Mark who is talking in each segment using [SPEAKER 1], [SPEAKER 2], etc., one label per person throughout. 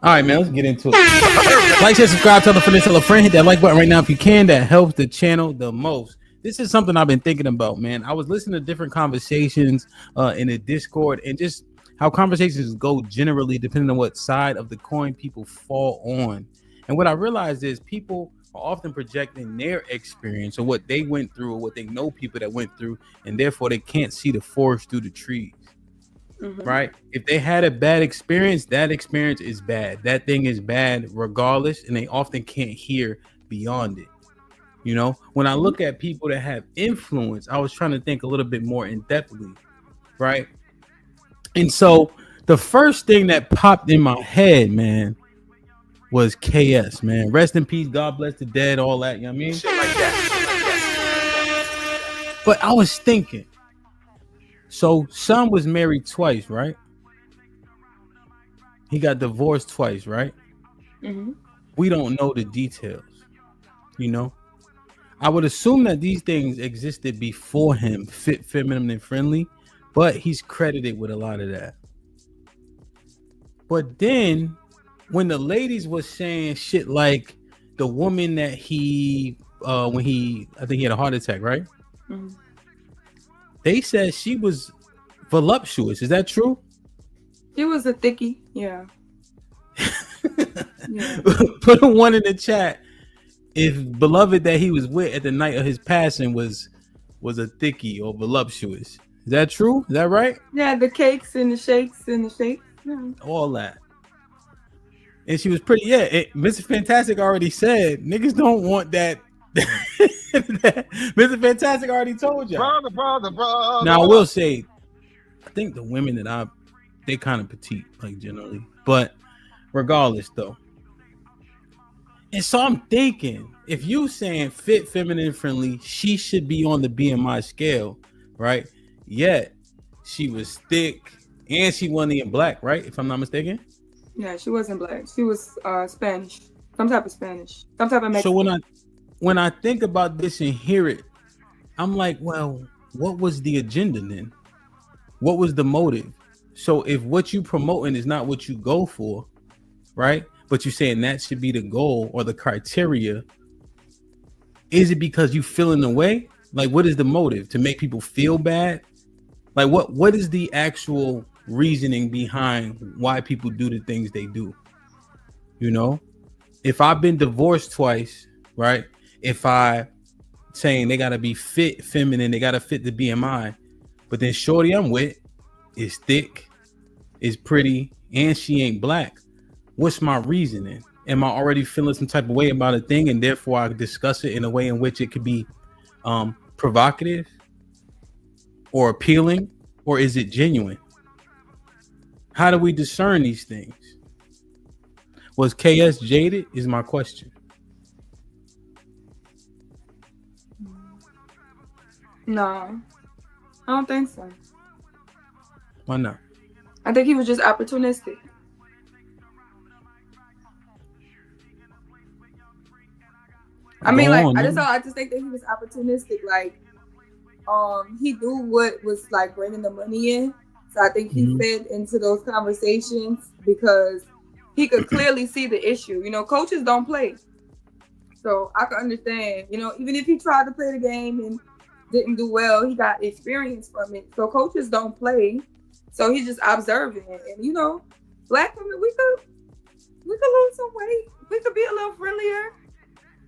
[SPEAKER 1] All right, man, let's get into it. Like, share, subscribe, tell a friend, tell a friend. Hit that like button right now if you can. That helps the channel the most. This is something I've been thinking about, man. I was listening to different conversations in the Discord and just how conversations go generally depending on what side of the coin people fall on. And what I realized is people are often projecting their experience or what they went through or what they know people that went through, and therefore they can't see the forest through the trees. Right? If they had a bad experience, that experience is bad. That thing is bad regardless, and they often can't hear beyond it. You know, when I look at people that have influence, I was trying to think a little bit more in depthly, right? And so the first thing that popped in my head, man, was KS, man. Rest in peace, God bless the dead, all that, you know what I mean?
[SPEAKER 2] Shit like that.
[SPEAKER 1] But I was thinking, so Son was married twice, right? He got divorced twice, right? We don't know the details, you know? I would assume that these things existed before him, fit, feminine, and friendly, but he's credited with a lot of that. But then when the ladies was saying shit like the woman that he, I think he had a heart attack, right? They said she was voluptuous. Is that true?
[SPEAKER 3] She was a thickie, yeah.
[SPEAKER 1] Put a one in the chat if beloved that he was with at the night of his passing was a thickie or voluptuous. Is that true? Is that right?
[SPEAKER 3] Yeah, the cakes and the shakes and the shakes. Yeah.
[SPEAKER 1] All that. And she was pretty. Yeah, Mr. Fantastic already said niggas don't want that. Mr. Fantastic already told you.
[SPEAKER 2] Brother.
[SPEAKER 1] Now I will say, I think the women that they kind of petite, like generally, but regardless though. And so I'm thinking, if you saying fit, feminine, friendly, she should be on the BMI scale, right? Yet she was thick and she wasn't even black, right? If I'm not mistaken.
[SPEAKER 3] Yeah, she wasn't black. She was Spanish, some type of Spanish, some type of Mexican.
[SPEAKER 1] So when I think about this and hear it, I'm like, well, what was the agenda then? What was the motive? So if what you promoting is not what you go for, right? But you're saying that should be the goal or the criteria. Is it because you feeling the way? Like, what is the motive? To make people feel bad? Like, what is the actual reasoning behind why people do the things they do? You know, if I've been divorced twice, right? If I saying they gotta be fit, feminine, they gotta fit the BMI, but then shorty I'm with is thick, is pretty, and she ain't black. What's my reasoning? Am I already feeling some type of way about a thing, and therefore I discuss it in a way in which it could be provocative or appealing, or is it genuine? How do we discern these things? Was KS jaded? Is my question.
[SPEAKER 3] No, I don't think so.
[SPEAKER 1] Why not?
[SPEAKER 3] I think he was just opportunistic. I mean, like, I just think that he was opportunistic. Like, he knew what was like bringing the money in, so I think he fed into those conversations because he could clearly see the issue. You know, coaches don't play, so I can understand. You know, even if he tried to play the game and didn't do well, he got experience from it. So coaches don't play, so he's just observing it. And you know, black women, we could lose some weight. We could be a little friendlier.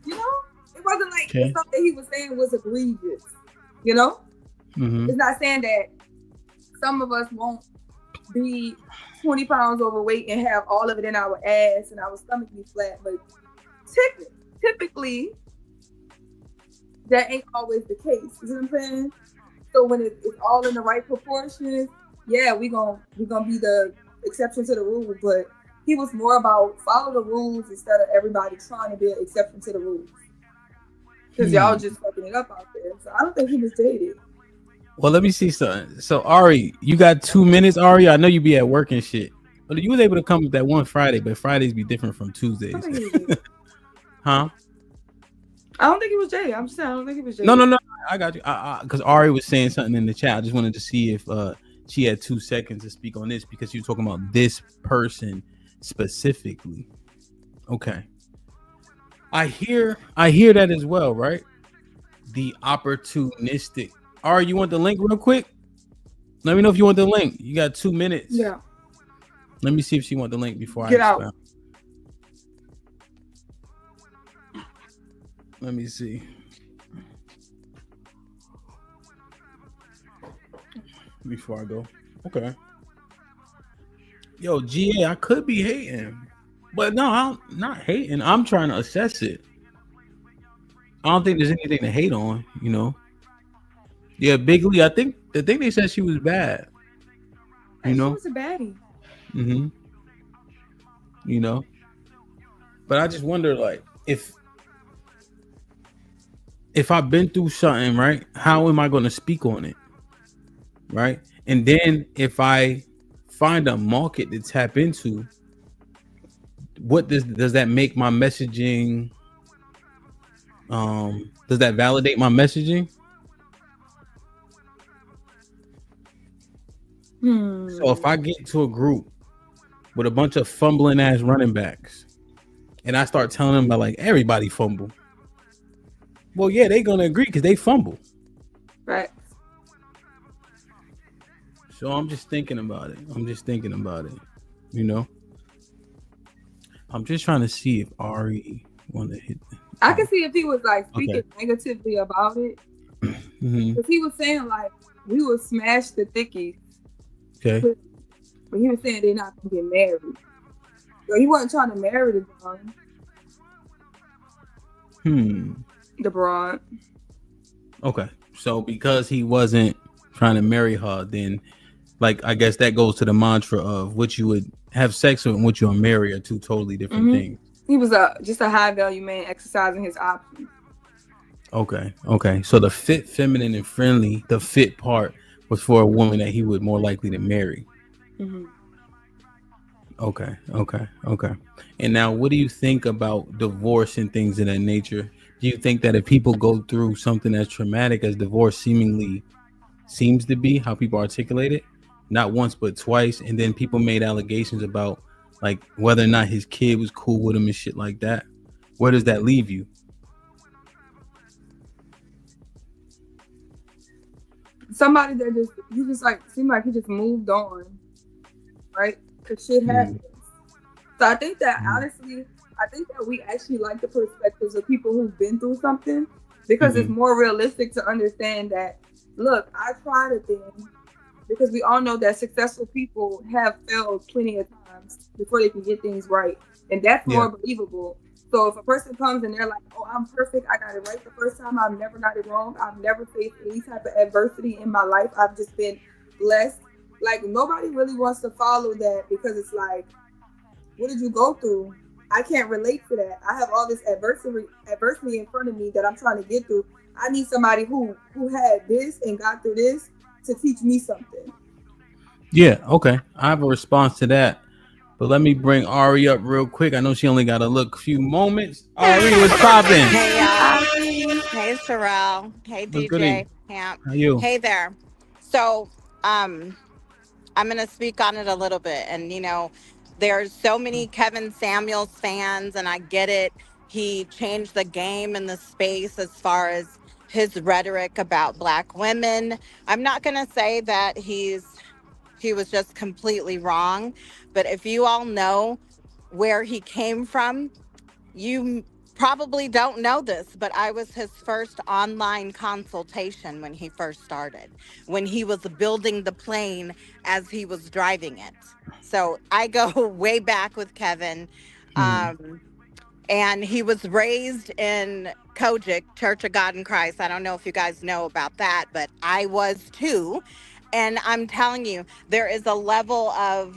[SPEAKER 3] You know, it wasn't like something he was saying was egregious. You know, it's not saying that some of us won't be 20 pounds overweight and have all of it in our ass and our stomach be flat, but typically that ain't always the case. You know what I'm saying? So when it's all in the right proportions, yeah, we gonna be the exception to the rule, but he was more about follow the rules instead of everybody trying to be an exception to the rules. Because y'all just fucking it up out there. So I don't think he was jaded.
[SPEAKER 1] Well, let me see something. So Ari, you got 2 minutes, Ari? I know you be at work and shit. But you was able to come with that one Friday, but Fridays be different from Tuesdays. Huh?
[SPEAKER 3] I don't think he was jaded. I'm just saying I don't think he was jaded.
[SPEAKER 1] No. I got you. Because Ari was saying something in the chat. I just wanted to see if she had 2 seconds to speak on this because you were talking about this person specifically. Okay. I hear that as well, right? The opportunistic. All right, you want the link real quick? Let me know if you want the link. You got 2 minutes.
[SPEAKER 3] Yeah.
[SPEAKER 1] Let me see if she want the link before
[SPEAKER 3] Get
[SPEAKER 1] I
[SPEAKER 3] out.
[SPEAKER 1] expound. Let me see. Before I go. Okay. Yo, GA, I could be hating. But no, I'm not hating. I'm trying to assess it. I don't think there's anything to hate on, you know. Yeah, Big Lee, I think they said she was bad, you
[SPEAKER 3] She
[SPEAKER 1] know.
[SPEAKER 3] was a baddie.
[SPEAKER 1] Mm-hmm. You know. But I just wonder, like, if I've been through something, right, how am I gonna speak on it? Right? And then if I find a market to tap into, what does that make my messaging? Does that validate my messaging? So if I get to a group with a bunch of fumbling ass running backs and I start telling them about like everybody fumble, well, yeah, they gonna agree because they fumble.
[SPEAKER 3] Right.
[SPEAKER 1] So I'm just thinking about it. You know, I'm just trying to see if Ari want to hit.
[SPEAKER 3] I can see if he was like speaking negatively about it, because he was saying like we would smash the thickies.
[SPEAKER 1] Okay.
[SPEAKER 3] But he was saying they're not gonna get married. So he wasn't trying to marry the broad. The broad.
[SPEAKER 1] Okay. So because he wasn't trying to marry her, then like I guess that goes to the mantra of what you would have sex with and what you'll marry are two totally different things.
[SPEAKER 3] He was just a high value man exercising his options.
[SPEAKER 1] Okay. So the fit, feminine, and friendly, the fit part was for a woman that he would more likely to marry. Okay. And now, what do you think about divorce and things of that nature? Do you think that if people go through something as traumatic as divorce seemingly seems to be, how people articulate it, not once but twice, and then people made allegations about like whether or not his kid was cool with him and shit like that, where does that leave you?
[SPEAKER 3] Somebody that seemed like he just moved on, right? Because shit happens. So I think that honestly, we actually like the perspectives of people who've been through something, because it's more realistic to understand that, look, I tried a thing, because we all know that successful people have failed plenty of times before they can get things right. And that's more believable. So if a person comes and they're like, oh, I'm perfect, I got it right the first time, I've never got it wrong, I've never faced any type of adversity in my life, I've just been blessed. Like, nobody really wants to follow that, because it's like, what did you go through? I can't relate to that. I have all this adversity in front of me that I'm trying to get through. I need somebody who had this and got through this to teach me something.
[SPEAKER 1] Yeah, okay. I have a response to that. But let me bring Ari up real quick. I know she only got a few moments. Ari, what's popping?
[SPEAKER 2] Hey, y'all. Hey, Sherelle. Hey, DJ.
[SPEAKER 1] How you?
[SPEAKER 2] Hey there. So, I'm going to speak on it a little bit. And, you know, there's so many Kevin Samuels fans, and I get it. He changed the game in the space as far as his rhetoric about Black women. I'm not going to say that he was just completely wrong, but if you all know where he came from, you probably don't know this, but I was his first online consultation when he first started, when he was building the plane as he was driving it. So I go way back with Kevin. And he was raised in Kojic, Church of God in Christ. I don't know if you guys know about that, but I was too. And I'm telling you, there is a level of,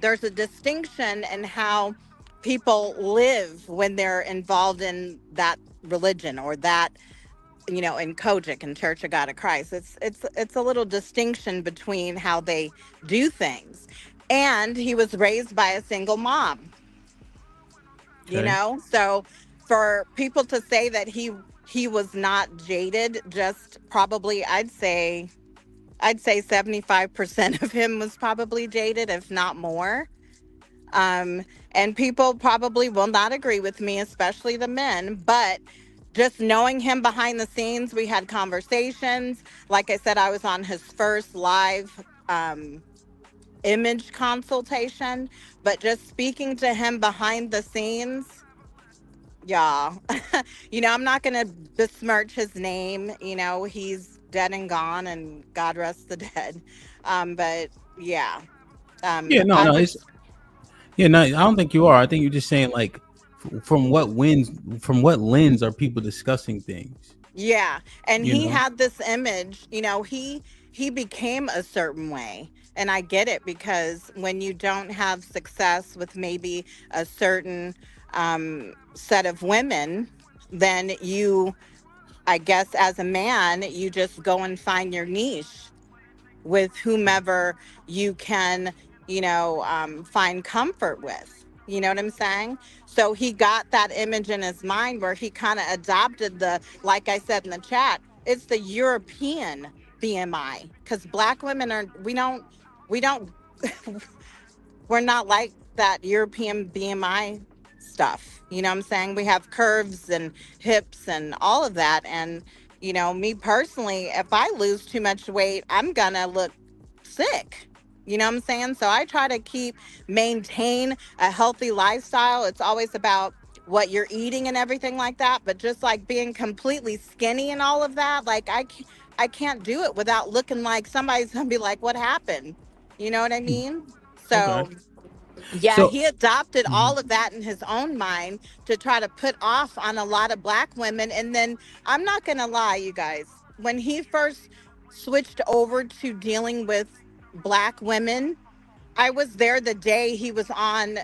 [SPEAKER 2] there's a distinction in how people live when they're involved in that religion, or that, you know, in Kojic and Church of God of Christ. It's a little distinction between how they do things. And he was raised by a single mom. You know, so for people to say that he was not jaded, just probably I'd say 75% of him was probably jaded, if not more. And people probably will not agree with me, especially the men, but just knowing him behind the scenes, we had conversations. Like I said, I was on his first live image consultation, but just speaking to him behind the scenes, yeah. I'm not going to besmirch his name. He's dead and gone, and God rest the dead. But yeah,
[SPEAKER 1] Yeah, no,
[SPEAKER 2] I
[SPEAKER 1] no,
[SPEAKER 2] would.
[SPEAKER 1] it's yeah, no. I don't think you are. I think you're just saying like, from what lens are people discussing things?
[SPEAKER 2] Yeah, and
[SPEAKER 1] You
[SPEAKER 2] he
[SPEAKER 1] know.
[SPEAKER 2] had this image, he became a certain way. And I get it, because when you don't have success with maybe a certain set of women, then I guess as a man, you just go and find your niche with whomever you can, find comfort with. You know what I'm saying? So he got that image in his mind where he kind of adopted like I said in the chat, it's the European BMI, because black women we don't, we're not like that European BMI stuff. You know what I'm saying? We have curves and hips and all of that. And, me personally, if I lose too much weight, I'm going to look sick. You know what I'm saying? So I try to maintain a healthy lifestyle. It's always about what you're eating and everything like that. But just like being completely skinny and all of that, like I can't do it without looking like somebody's going to be like, what happened? You know what I mean?
[SPEAKER 1] Okay.
[SPEAKER 2] So yeah,
[SPEAKER 1] So
[SPEAKER 2] he adopted
[SPEAKER 1] mhm.
[SPEAKER 2] all of that in his own mind to try to put off on a lot of black women. And then I'm not going to lie, you guys, when he first switched over to dealing with black women, I was there the day he was on,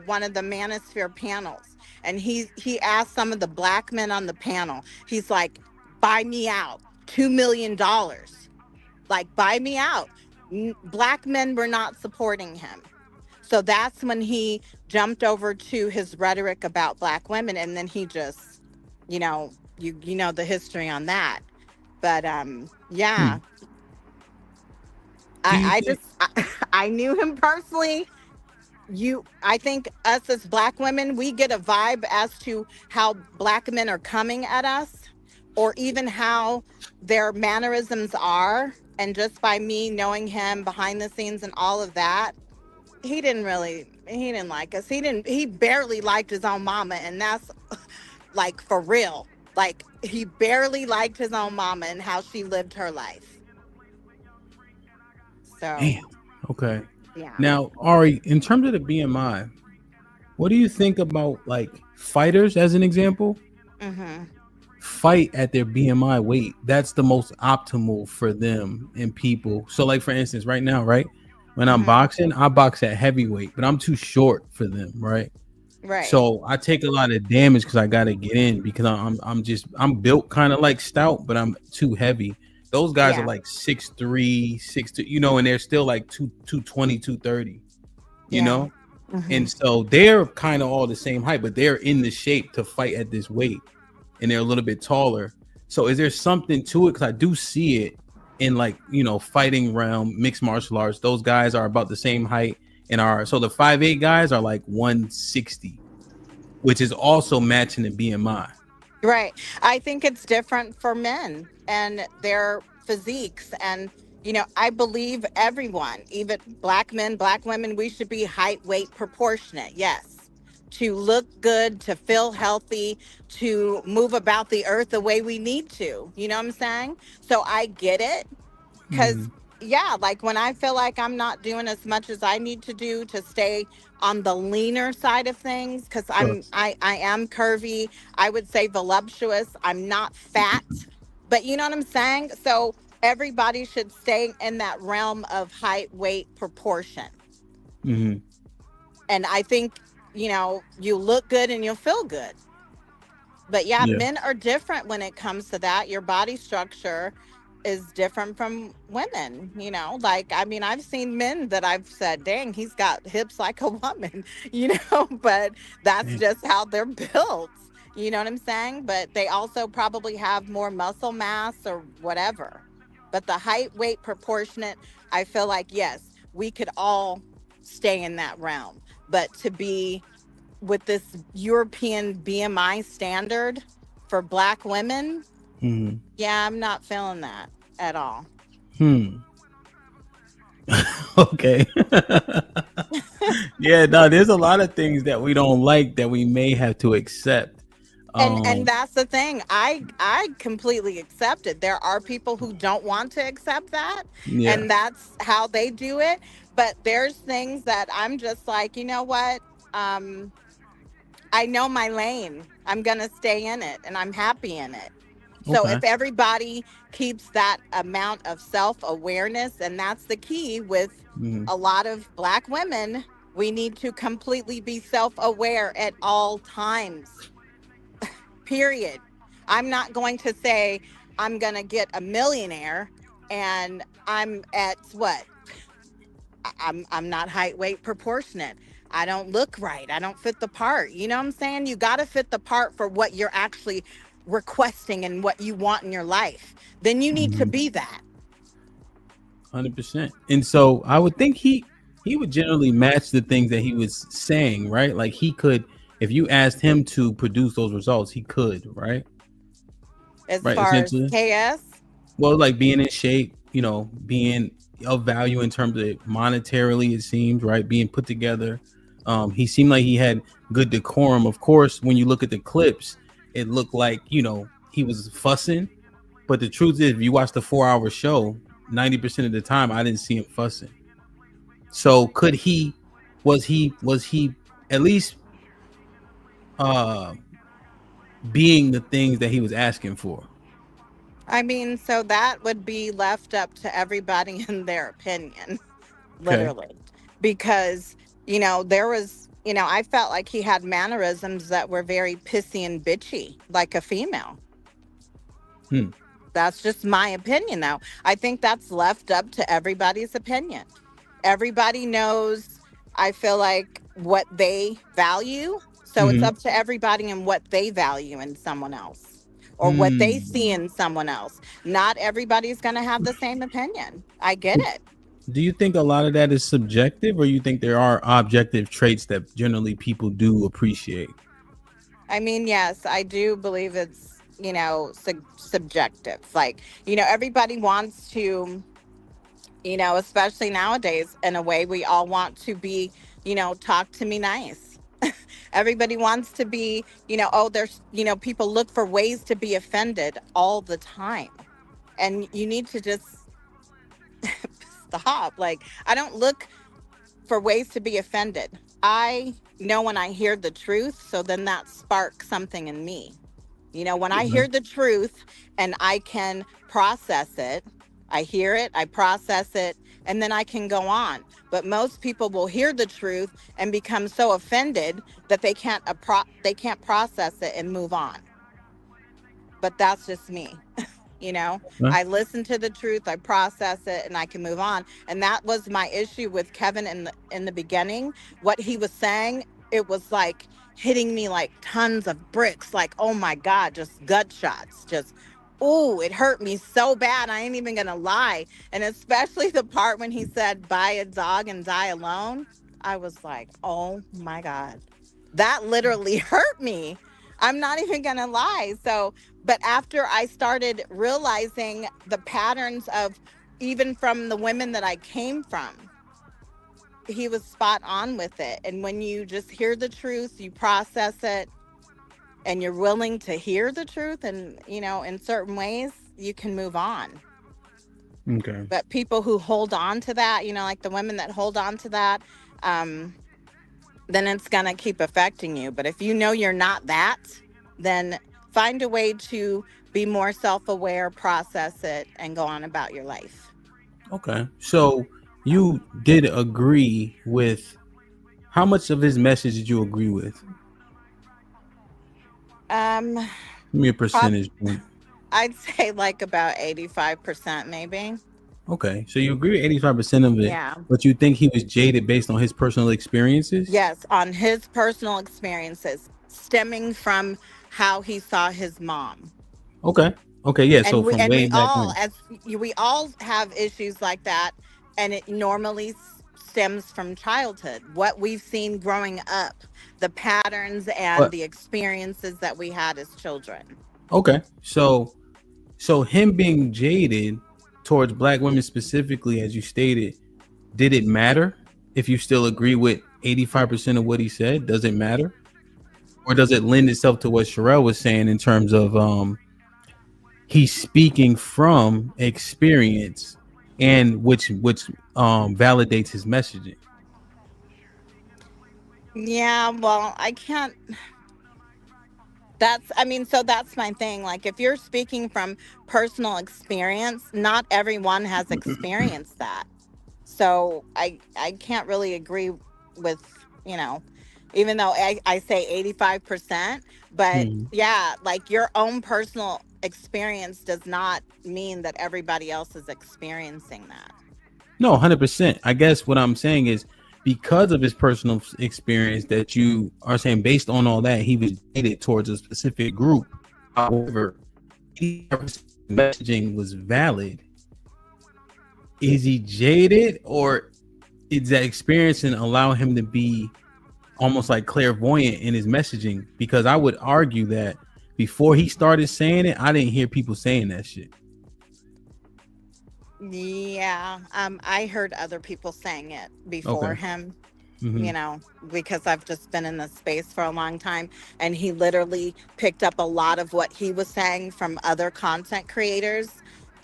[SPEAKER 2] one of the manosphere panels. And he asked some of the black men on the panel, he's like, buy me out, $2 million. Like, buy me out. Black men were not supporting him. So that's when he jumped over to his rhetoric about black women, and then he just, you know the history on that. But
[SPEAKER 1] Hmm.
[SPEAKER 2] yeah,
[SPEAKER 1] Do
[SPEAKER 2] I
[SPEAKER 1] you
[SPEAKER 2] I
[SPEAKER 1] think?
[SPEAKER 2] just I knew him personally. I think us as black women, we get a vibe as to how black men are coming at us, or even how their mannerisms are. And just by me knowing him behind the scenes and all of that, he didn't like us. He barely liked his own mama, and that's like for real. Like, he barely liked his own mama and how she lived her life. So
[SPEAKER 1] Damn. Okay.
[SPEAKER 2] yeah.
[SPEAKER 1] Now, Ari, in terms of the BMI, what do you think about like fighters as an example?
[SPEAKER 2] Hmm.
[SPEAKER 1] Fight at their BMI weight. That's the most optimal for them and people. So, like for instance, right now, right when I'm
[SPEAKER 2] Hmm.
[SPEAKER 1] boxing, I box at heavyweight, but I'm too short for them, right?
[SPEAKER 2] Right.
[SPEAKER 1] So I take a lot of damage because I gotta get in because I'm built kind of like stout, but I'm too heavy. Those guys are
[SPEAKER 2] Yeah.
[SPEAKER 1] like 6'3", 6'2", and they're still like 220, 230, you
[SPEAKER 2] Yeah.
[SPEAKER 1] know?
[SPEAKER 2] Hmm.
[SPEAKER 1] And so they're kind of all the same height, but they're in the shape to fight at this weight, and they're a little bit taller. So is there something to it? Because I do see it in like fighting realm, mixed martial arts. Those guys are about the same height, and so the 5'8" guys are like 160, which is also matching the BMI.
[SPEAKER 2] Right. I think it's different for men and their physiques. And, I believe everyone, even black men, black women, we should be height, weight proportionate. Yes. To look good, to feel healthy, to move about the earth the way we need to. You know what I'm saying? So I get it.
[SPEAKER 1] Mm-hmm.
[SPEAKER 2] Because, yeah, like when I feel like I'm not doing as much as I need to do to stay on the leaner side of things, because
[SPEAKER 1] Sure.
[SPEAKER 2] I am curvy, I would say voluptuous, I'm not fat, but you know what I'm saying? So everybody should stay in that realm of height, weight, proportion.
[SPEAKER 1] Mm-hmm.
[SPEAKER 2] And I think, you look good and you'll feel good. But yeah,
[SPEAKER 1] Yeah.
[SPEAKER 2] men are different when it comes to that. Your body structure is different from women, like, I mean, I've seen men that I've said, dang, he's got hips like a woman, but that's
[SPEAKER 1] Damn.
[SPEAKER 2] just how they're built. You know what I'm saying? But they also probably have more muscle mass or whatever. But the height, weight proportionate, I feel like, yes, we could all stay in that realm. but to be with this European BMI standard for Black women, yeah, I'm not feeling that at all.
[SPEAKER 1] Okay. Yeah, no, there's a lot of things that we don't like that we may have to accept.
[SPEAKER 2] And that's the thing. I completely accept it. There are people who don't want to accept that,
[SPEAKER 1] Yeah.
[SPEAKER 2] and that's how they do it. But there's things that I'm just like, you know what? Um, I know my lane. I'm gonna stay in it, and I'm happy in it. So
[SPEAKER 1] Okay.
[SPEAKER 2] if everybody keeps that amount of self-awareness, and that's the key with a lot of Black women, we need to completely be self-aware at all times. Period. I'm not going to say I'm going to get a millionaire and I'm at what? I'm not height weight proportionate. I don't look right. I don't fit the part. You know what I'm saying? You got to fit the part for what you're actually requesting and what you want in your life. Then you need to be that.
[SPEAKER 1] 100%. And so I would think he would generally match the things that he was saying, right? Like he could, if you asked him to produce those results, he could, right?
[SPEAKER 2] As
[SPEAKER 1] Right,
[SPEAKER 2] far as
[SPEAKER 1] essentially.
[SPEAKER 2] KS,
[SPEAKER 1] Well, like being in shape, being of value in terms of monetarily, it seems, right? Being put together. He seemed like he had good decorum. Of course, when you look at the clips, it looked like, he was fussing. But the truth is, if you watch the 4-hour show, 90% of the time, I didn't see him fussing. So was he at least being the things that he was asking for?
[SPEAKER 2] I mean, so that would be left up to everybody in their opinion.
[SPEAKER 1] Okay.
[SPEAKER 2] Literally, because there was, I felt like he had mannerisms that were very pissy and bitchy like a female. That's just my opinion, though. I think that's left up to everybody's opinion. Everybody knows, I feel like, what they value, so it's up to everybody and what they value in someone else or what they see in someone else. Not everybody's going to have the same opinion. I get it.
[SPEAKER 1] Do you think a lot of that is subjective, or you think there are objective traits that generally people do appreciate?
[SPEAKER 2] I mean, yes, I do believe it's, subjective. Like, everybody wants to, especially nowadays, in a way, we all want to be, talk to me nice. Everybody wants to be, there's, people look for ways to be offended all the time. And you need to just stop. Like, I don't look for ways to be offended. I know when I hear the truth, so then that sparks something in me. When I hear the truth and I can process it, I hear it, I process it, and then I can go on. But most people will hear the truth and become so offended that they can't process it and move on. But that's just me. I listen to the truth, I process it, and I can move on. And that was my issue with Kevin in the beginning. What he was saying, it was like hitting me like tons of bricks. Like, oh my God, just gut shots. Just, oh, it hurt me so bad. I ain't even gonna lie. And especially the part when he said, buy a dog and die alone. I was like, oh my God, that literally hurt me. I'm not even gonna lie. So, but after I started realizing the patterns of, even from the women that I came from, he was spot on with it. And when you just hear the truth, you process it, and you're willing to hear the truth, and in certain ways, you can move on.
[SPEAKER 1] Okay.
[SPEAKER 2] But people who hold on to that, like the women that hold on to that, then it's gonna keep affecting you. But if you know you're not that, then find a way to be more self-aware, process it, and go on about your life.
[SPEAKER 1] Okay. So you did agree with, how much of his message did you agree with? Give me a percentage point.
[SPEAKER 2] I'd say like about 85%, maybe.
[SPEAKER 1] Okay. So you agree with 85% of it,
[SPEAKER 2] Yeah.
[SPEAKER 1] but you think he was jaded based on his personal experiences?
[SPEAKER 2] Yes, on his personal experiences stemming from how he saw his mom.
[SPEAKER 1] Okay. Okay. Yeah. So
[SPEAKER 2] And we
[SPEAKER 1] from
[SPEAKER 2] and
[SPEAKER 1] way
[SPEAKER 2] we
[SPEAKER 1] back
[SPEAKER 2] all,
[SPEAKER 1] when.
[SPEAKER 2] as we all have issues like that, and it normally stems from childhood, what we've seen growing up, the patterns and the experiences that we had as children.
[SPEAKER 1] Okay, so him being jaded towards black women specifically, as you stated, did it matter if you still agree with 85% of what he said? Does it matter? Or does it lend itself to what Sherelle was saying in terms of he's speaking from experience and which validates his messaging?
[SPEAKER 2] Yeah, well, I can't. So that's my thing. Like, if you're speaking from personal experience, not everyone has experienced that. So I can't really agree with, you know, even though I say 85%, but yeah, like your own personal experience does not mean that everybody else is experiencing that.
[SPEAKER 1] No, 100%. I guess what I'm saying is because of his personal experience that you are saying based on all that, he was jaded towards a specific group. However, messaging was valid. Is he jaded, or is that experience and allow him to be almost like clairvoyant in his messaging? Because I would argue that before he started saying it, I didn't hear people saying that shit.
[SPEAKER 2] Yeah, I heard other people saying it before him, you know, because I've just been in this space for a long time, and he literally picked up a lot of what he was saying from other content creators.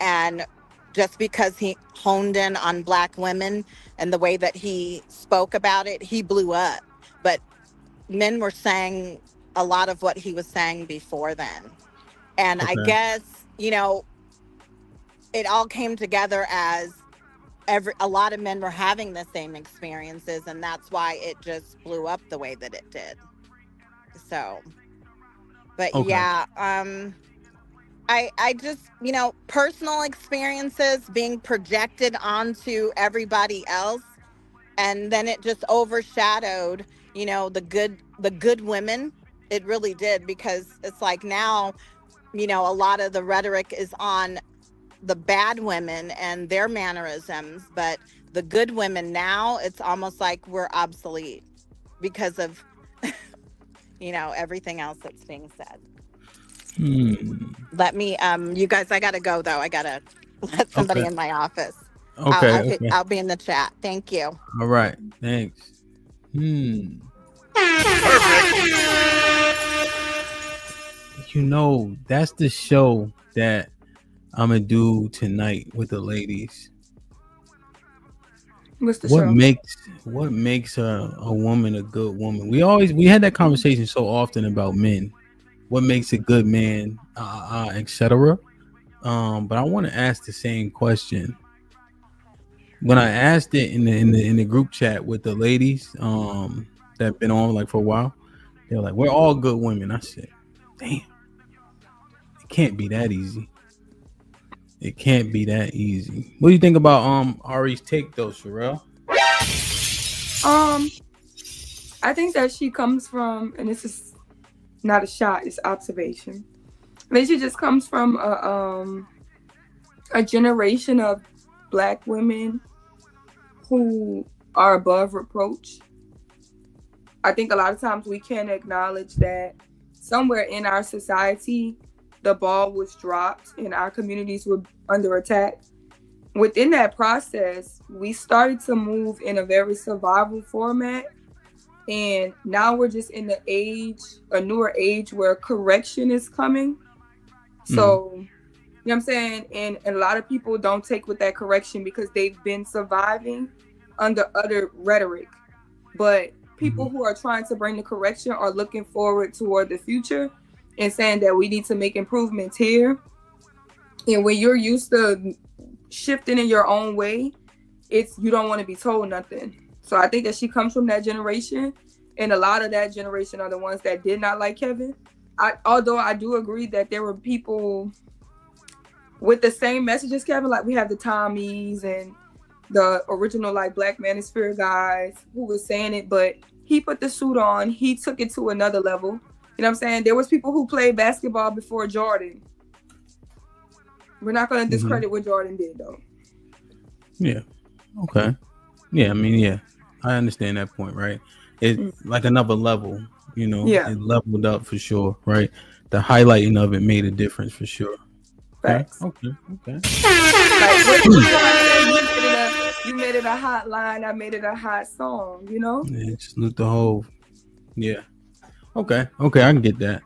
[SPEAKER 2] And just because he honed in on black women and the way that he spoke about it, he blew up. But men were saying a lot of what he was saying before then. And I guess, you know, it all came together as a lot of men were having the same experiences, and that's why it just blew up the way that it did. So, but yeah, I just, you know, personal experiences being projected onto everybody else, and then it just overshadowed, you know, the good women. It really did, because it's like now, you know, a lot of the rhetoric is on the bad women and their mannerisms, but the good women now, it's almost like we're obsolete because of you know, everything else that's being said. Let me you guys, I gotta go though. I gotta let somebody in my office. I'll be in the chat. Thank you.
[SPEAKER 1] All right, thanks. You know, that's the show that I'm gonna do tonight with the ladies.
[SPEAKER 3] What's the show?
[SPEAKER 1] What makes a woman a good woman? We had that conversation so often about men. What makes a good man, etc. But I want to ask the same question. When I asked it in the group chat with the ladies, that been on like for a while, they're like, "We're all good women." I said, "Damn, it can't be that easy. It can't be that easy." What do you think about Ari's take though, Sherelle?
[SPEAKER 3] I think that she comes from, and this is not a shot, it's observation. I think she just comes from a generation of black women who are above reproach. I think a lot of times we can't acknowledge that somewhere in our society, the ball was dropped and our communities were under attack. Within that process, we started to move in a very survival format. And now we're just in a newer age where correction is coming. So, you know what I'm saying? And a lot of people don't take with that correction because they've been surviving under other rhetoric. But people who are trying to bring the correction are looking forward toward the future and saying that we need to make improvements here. And when you're used to shifting in your own way, you don't want to be told nothing. So I think that she comes from that generation, and a lot of that generation are the ones that did not like Kevin. Although I do agree that there were people with the same message as Kevin, like we have the Tommies and the original like Black Manosphere guys who was saying it, but he put the suit on, he took it to another level. You know what I'm saying? There was people who played basketball before Jordan. We're not going to discredit what Jordan did though.
[SPEAKER 1] Yeah. Okay. Yeah, I mean, yeah, I understand that point, right? It like another level, you know,
[SPEAKER 3] Yeah.
[SPEAKER 1] it leveled up for sure, right? The highlighting of it made a difference for sure. Okay,
[SPEAKER 3] Facts.
[SPEAKER 1] okay, okay.
[SPEAKER 3] Like what somebody say, you made it a hotline, I made it a hot song, you know?
[SPEAKER 1] Yeah, salute the whole. Yeah. Okay, okay, I can get that.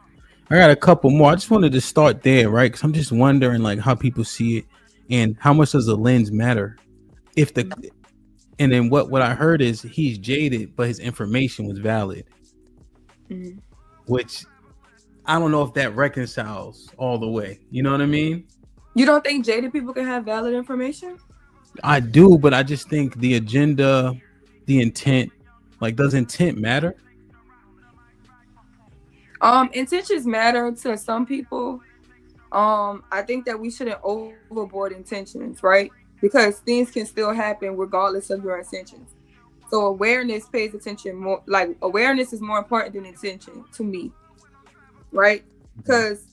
[SPEAKER 1] I got a couple more. I just wanted to start there, right? Because I'm just wondering, like, how people see it, and how much does the lens matter? If the and then what I heard is he's jaded, but his information was valid, which I don't know if that reconciles all the way. You know what I mean?
[SPEAKER 3] You don't think jaded people can have valid information?
[SPEAKER 1] I do, but I just think the agenda, the intent, like, does intent matter?
[SPEAKER 3] Intentions matter to some people. I think that we shouldn't overboard intentions, right? Because things can still happen regardless of your intentions. So awareness pays attention more. Like awareness is more important than intention to me, right? Because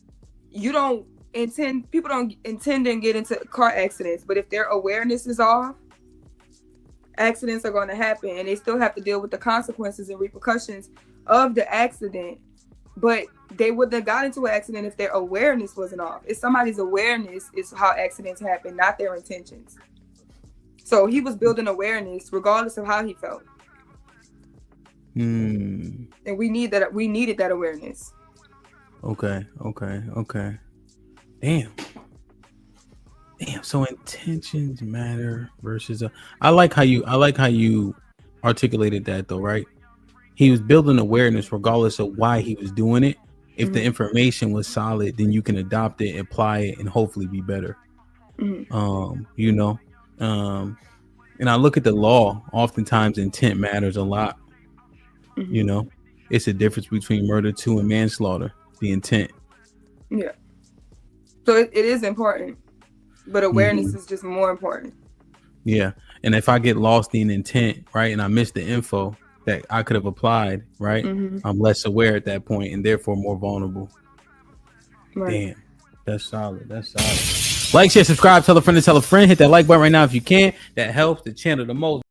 [SPEAKER 3] people don't intend to get into car accidents, but if their awareness is off, accidents are going to happen, and they still have to deal with the consequences and repercussions of the accident. But they wouldn't have got into an accident if their awareness wasn't off. If somebody's awareness is how accidents happen, not their intentions. So he was building awareness regardless of how he felt. And we needed that awareness.
[SPEAKER 1] Okay. Damn. So intentions matter versus I like how you articulated that though, right? He was building awareness regardless of why he was doing it. If the information was solid, then you can adopt it, apply it, and hopefully be better. You know. And I look at the law, oftentimes intent matters a lot. You know, it's a difference between murder 2 and manslaughter, the intent.
[SPEAKER 3] Yeah. So it is important, but awareness is just more important.
[SPEAKER 1] Yeah. And if I get lost in intent, right, and I miss the info that I could have applied, right, I'm less aware at that point and therefore more vulnerable. Right. Damn. That's solid. Like, share, subscribe, tell a friend to tell a friend. Hit that like button right now if you can. That helps the channel the most.